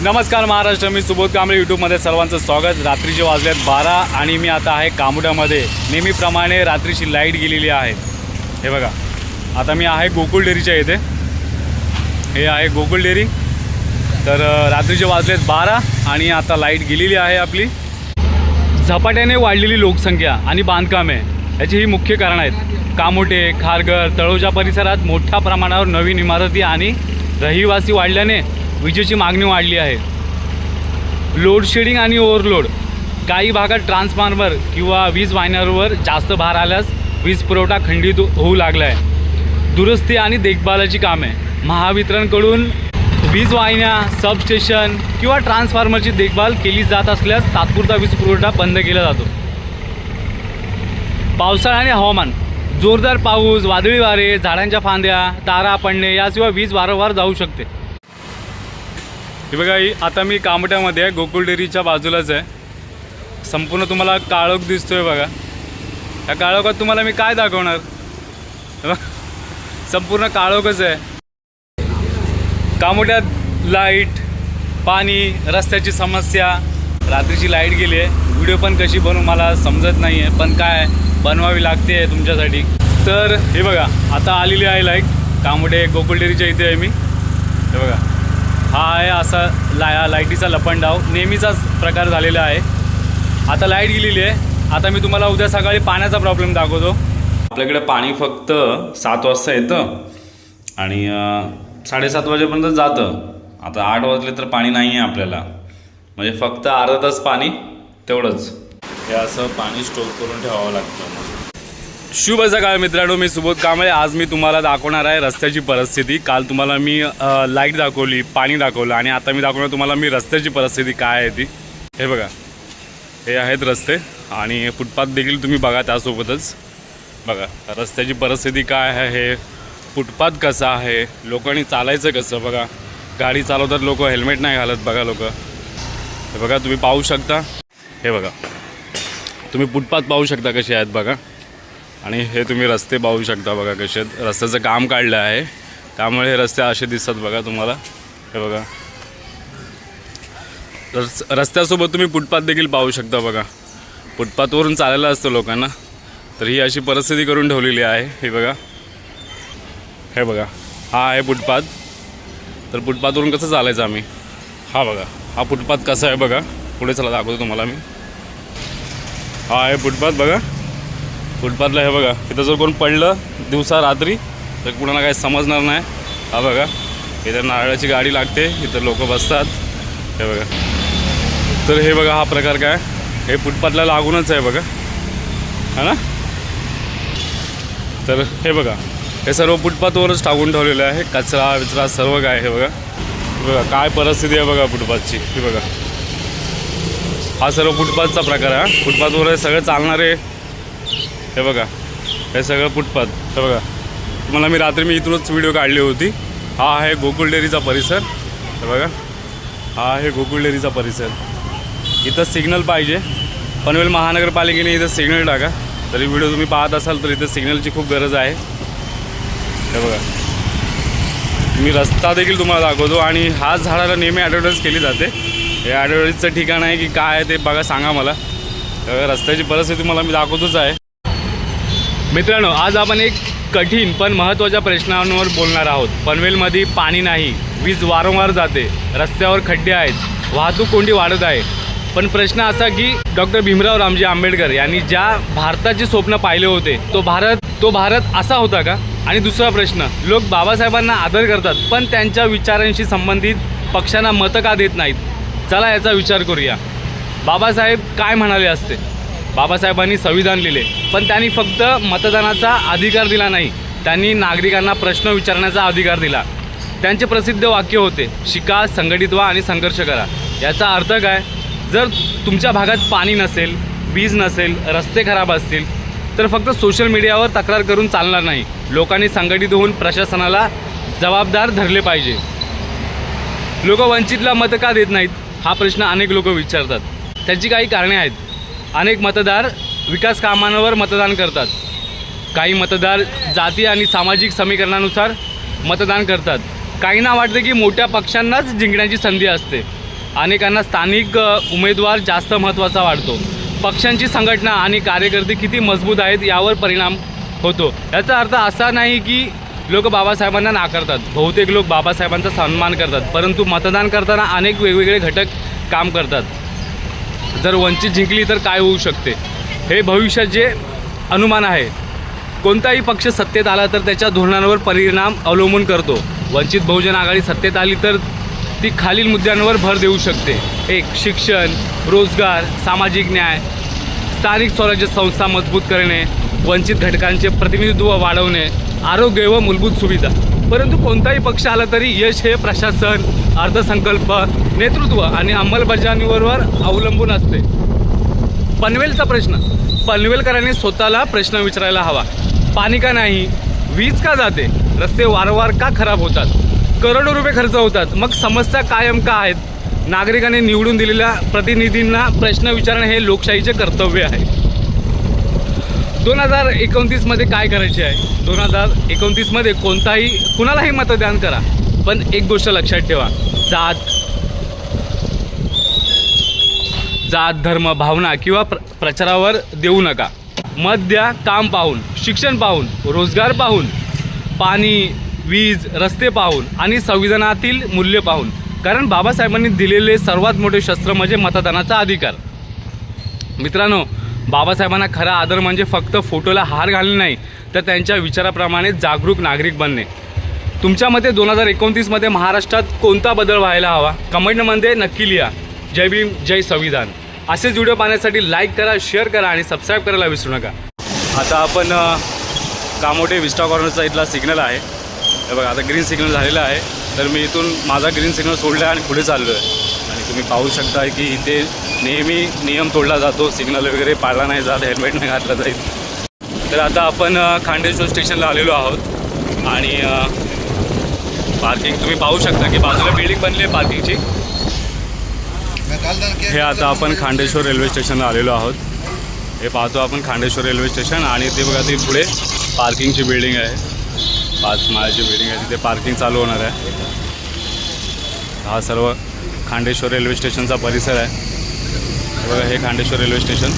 नमस्कार महाराष्ट्र, मी सुबोध कांबळे यूट्यूबमध्ये सर्वांचं स्वागत। रात्रीचे वाजलेत 12 आणि मी आता आहे कामुड्यामध्ये। नेहमीप्रमाणे रात्रीची लाईट गेलेली आहे। हे बघा, आता मी आहे गोकुळ डेअरीच्या इथे। हे आहे गोकुळ डेअरी। तर रात्रीचे वाजलेत 12 आणि आता लाईट गेलेली आहे आपली। झपाट्याने वाढलेली लोकसंख्या आणि बांधकामे याची ही मुख्य कारण आहेत। कामोटे, खारघर, तळोजा परिसरात मोठ्या प्रमाणावर नवीन इमारती आणि रहिवासी वाढल्याने विजेची मागणी वाढली आहे। लोडशेडिंग आणि ओव्हरलोड, काही भागात ट्रान्सफॉर्मर किंवा वीज वाहिन्यांवर जास्त भार आल्यास वीज पुरवठा खंडित होऊ लागला आहे। दुरुस्ती आणि देखभालाची कामे, महावितरणकडून वीज वाहिन्या, सबस्टेशन किंवा ट्रान्सफॉर्मरची देखभाल केली जात असल्यास तात्पुरता वीज पुरवठा बंद केला जातो। पावसाळा आणि हवामान, जोरदार पाऊस, वादळी वारे, झाडांच्या फांद्या, तारा पडणे याशिवाय वीज वारंवार जाऊ शकते। हे बघा, आता मी कामट्यामध्ये आहे, गोकुळ डेअरीच्या बाजूलाच आहे। संपूर्ण तुम्हाला काळोख दिसतोय बघा। या काळोखात तुम्हाला मी काय दाखवणार, संपूर्ण काळोखच आहे। कामट्यात लाईट, पाणी, रस्त्याची समस्या, रात्रीची लाईट गेली आहे। व्हिडिओ पण कशी बनवू मला समजत नाही आहे, पण काय बनवावी लागते तुमच्यासाठी। तर हे बघा, आता आलेली आहे लाईट। कामोडे गोकुळ डेअरीच्या इथे आहे मी। हे बघा, हा आहे असा लाईटीचा लपंडाव, नेहमीचाच प्रकार झालेला आहे। आता लाईट गेलेली आहे। आता मी तुम्हाला उद्या सकाळी पाण्याचा प्रॉब्लेम दाखवतो। आपल्याकडे पाणी फक्त 7 वाजता येतं आणि 7:30 वाजेपर्यंत जातं। आता 8 वाजले तर पाणी नाही आहे आपल्याला, म्हणजे फक्त अर्धा तास पाणी, तेवढंच। हे असं पाणी स्टोर करून ठेवावं लागतं। शुभ सकाळ मित्रांनो, मी सुबोध कांबळे। आज मी तुम्हाला दाखवणार आहे रस्त्याची परिस्थिती। काल तुम्हाला मी लाईट दाखवली, पाणी दाखवलं आणि आता मी दाखवणार तुम्हाला मी रस्त्याची परिस्थिती काय आहे ती। हे बघा, हे आहेत रस्ते आणि फुटपाथ देखील तुम्ही बघा। त्यासोबतच बघा रस्त्याची परिस्थिती काय आहे, हे फुटपाथ कसा आहे, लोकांनी चालायचं कसं। बघा, गाडी चालवतात लोक हेल्मेट नाही घालत बघा लोक। हे बघा, तुम्ही पाहू शकता। हे बघा, तुम्ही फुटपाथ पाहू शकता कसे आहेत बघा। आणि हे तुम्ही रस्ते पाहू शकता बघा कसे आहेत। रस्त्याचं काम काढलं आहे, त्यामुळे हे रस्ते असे दिसतात बघा तुम्हाला। हे बघा, रस्त्यासोबत तुम्ही फुटपाथ देखील पाहू शकता बघा। फुटपाथवरून चालायला असतं लोकांना, तर ही अशी परिस्थिती करून ठेवलेली आहे। हे बघा, हे बघा, हा आहे फुटपाथ। तर फुटपाथवरून कसं चालायचं आम्ही, हा बघा, हा फुटपाथ कसा आहे बघा। पुढे चला दाखवतो तुम्हाला मी। हा आहे फुटपाथ बघा। फुटपाथला हे बघा, इथं जर कोण पडलं दिवसा रात्री तर कुणाला काही समजणार नाही। हा बघा, इथं नारळाची गाडी लागते, इथं लोक बसतात। हे बघा, तर हे बघा हा प्रकार काय, हे फुटपाथला लागूनच आहे बघा, है ना। तर हे बघा, हे सर्व फुटपाथवरच टाकून ठेवलेलं आहे, कचरा विचरा सर्व काय। हे बघा, बघा काय परिस्थिती आहे बघा फुटपाथची। हे बघा, हा सर्व फुटपाथचा प्रकार आहे। फुटपाथवर हे सगळं चालणारे, हे बघा, हे सगळं फुटपाथ। हे बघा, तुम्हाला मी रात्री इथूनच व्हिडिओ काढली होती। हा आहे गोकुळ डेअरीचा परिसर। हे बघा, हा आहे गोकुळ डेअरीचा परिसर। इथं सिग्नल पाहिजे, पनवेल महानगरपालिकेने इथं सिग्नल टाका। तरी व्हिडिओ तुम्ही पाहत असाल तर इथं सिग्नलची खूप गरज आहे। हे बघा, मी रस्ता देखील तुम्हाला दाखवतो आणि हाच झाडाला नेहमी ॲडव्हर्टाईज केली जाते। हे ॲडव्हर्टाईजचं ठिकाण आहे की काय आहे ते बघा, सांगा मला। रस्त्याची परिस्थिती मला मी दाखवतोच आहे। मित्रांनो, आज आपण एक कठीण पण महत्त्वाच्या प्रश्नांवर बोलणार आहोत। पनवेलमध्ये पाणी नाही, वीज वारंवार जाते, रस्त्यावर खड्डे आहेत, वाहतूक कोंडी वाढत आहे। पण प्रश्न असा की डॉक्टर भीमराव रामजी आंबेडकर यांनी ज्या भारताचे स्वप्न पाहिले होते तो भारत असा होता का? आणि दुसरा प्रश्न, लोक बाबासाहेबांना आदर करतात पण त्यांच्या विचारांशी संबंधित पक्षांना मतं का देत नाहीत? चला याचा विचार करूया। बाबासाहेब काय म्हणाले असते? बाबासाहेबांनी संविधान लिहिले, पण त्यांनी फक्त मतदानाचा अधिकार दिला नाही, त्यांनी नागरिकांना प्रश्न विचारण्याचा अधिकार दिला। त्यांचे प्रसिद्ध वाक्य होते, शिका, संघटित व्हा आणि संघर्ष करा। याचा अर्थ काय? जर तुमच्या भागात पाणी नसेल, वीज नसेल, रस्ते खराब असतील तर फक्त सोशल मीडियावर तक्रार करून चालणार नाही। लोकांनी संघटित होऊन प्रशासनाला जबाबदार धरले पाहिजे। लोक वंचितला मतं का देत नाहीत हा प्रश्न अनेक लोक विचारतात। त्याची काही कारणे आहेत। अनेक मतदार विकास कामांवर मतदान करतात, काही मतदार जाती आणि सामाजिक समीकरणानुसार मतदान करतात, काहींना वाटते की मोठ्या पक्षांनाच जिंकण्याची संधी असते, अनेकांना स्थानिक उमेदवार जास्त महत्त्वाचा वाटतो. पक्षांची संघटना आणि कार्यकर्ते किती मजबूत आहेत यावर परिणाम होतो. याचा अर्थ असा नाही की लोक बाबासाहेबांना नाकारतात. बहुतेक लोक बाबासाहेबांचा सन्मान करतात, परंतु मतदान करताना अनेक वेगवेगळे घटक काम करतात. जर वंचित जिंकली तर काय होऊ शकते हे भविष्याचे अनुमान आहे. कोणताही पक्ष सत्तेत आला तर त्याच्या धोरणांवर परिणाम अवलंबून करतो. वंचित बहुजन आघाडी सत्तेत आली तर ती खालील मुद्द्यांवर भर देऊ शकते. 1. शिक्षण, रोजगार, सामाजिक न्याय, स्थानिक स्वराज्य संस्था मजबूत करणे, वंचित घटकांचे प्रतिनिधित्व वाढवणे, आरोग्य व मूलभूत सुविधा. परंतु कोणताही पक्ष आला तरी यश हे प्रशासन, अर्थसंकल्प, नेतृत्व आणि अंमलबजावणीवर अवलंबून असते. पनवेलचा प्रश्न. पनवेलकरांनी स्वतःला प्रश्न विचारायला हवा. पाणी का नाही? वीज का जाते? रस्ते वारंवार का खराब होतात? करोडो रुपये खर्च होतात. मग समस्या कायम का आहेत? नागरिकांनी निवडून दिलेल्या प्रतिनिधींना प्रश्न विचारणे हे लोकशाहीचे कर्तव्य आहे. 2029मध्ये काय करायचे आहे? 2029मध्ये कुणालाही मतदान करा, पण एक गोष्ट लक्षात ठेवा. जात धर्म, भावना किंवा प्रचारावर देऊ नका. मत द्या काम पाहून, शिक्षण पाहून, रोजगार पाहून, पाणी, वीज, रस्ते पाहून आणि संविधानातील मूल्य पाहून. कारण बाबासाहेबांनी दिलेले सर्वात मोठे शस्त्र म्हणजे मतदानाचा अधिकार. मित्रांनो, बाबासाहेबांना खरा आदर म्हणजे फक्त फोटोला हार घालणे नाही, तर त्यांच्या विचाराप्रमाणे जागरूक नागरिक बनणे. तुमच्या मते 2029मध्ये महाराष्ट्रात कोणता बदल व्हायला हवा? कमेंटमध्ये नक्की लिहा. जय भीम, जय संविधान. असेच व्हिडिओ पाहण्यासाठी लाईक करा, शेअर करा आणि सबस्क्राईब करायला विसरू नका. आता आपण कामोठे विस्टा कॉर्नरचा इथला सिग्नल आहे. हे बघा, आता ग्रीन सिग्नल झालेला आहे. तर मी इथून माझा ग्रीन सिग्नल सोडला आणि पुढे चाललो आहे. आणि तुम्ही पाहू शकता की इथे नेहमी नियम तोडला जातो. सिग्नल वगैरे पाळला नाही जात, हेल्मेट नाही घातलं जाईल. तर आता आपण खांडेश्वर स्टेशनला आलेलो आहोत. आणि पार्किंग तुम्ही पाहू शकता की बाजूला बिल्डिंग बनली आहे पार्किंगची. हे आता आपण खांडेश्वर रेल्वे स्टेशनला आलेलो आहोत. हे पाहतो आपण खांडेश्वर रेल्वे स्टेशन. आणि ते बघा, ती पुढे पार्किंगची बिल्डिंग आहे. 5 माळ्याची बिल्डिंग आहे. तिथे पार्किंग चालू होणार आहे. हा सर्व खांडेश्वर रेल्वे स्टेशनचा परिसर आहे. बघा, हे खांडेश्वर रेल्वे स्टेशन.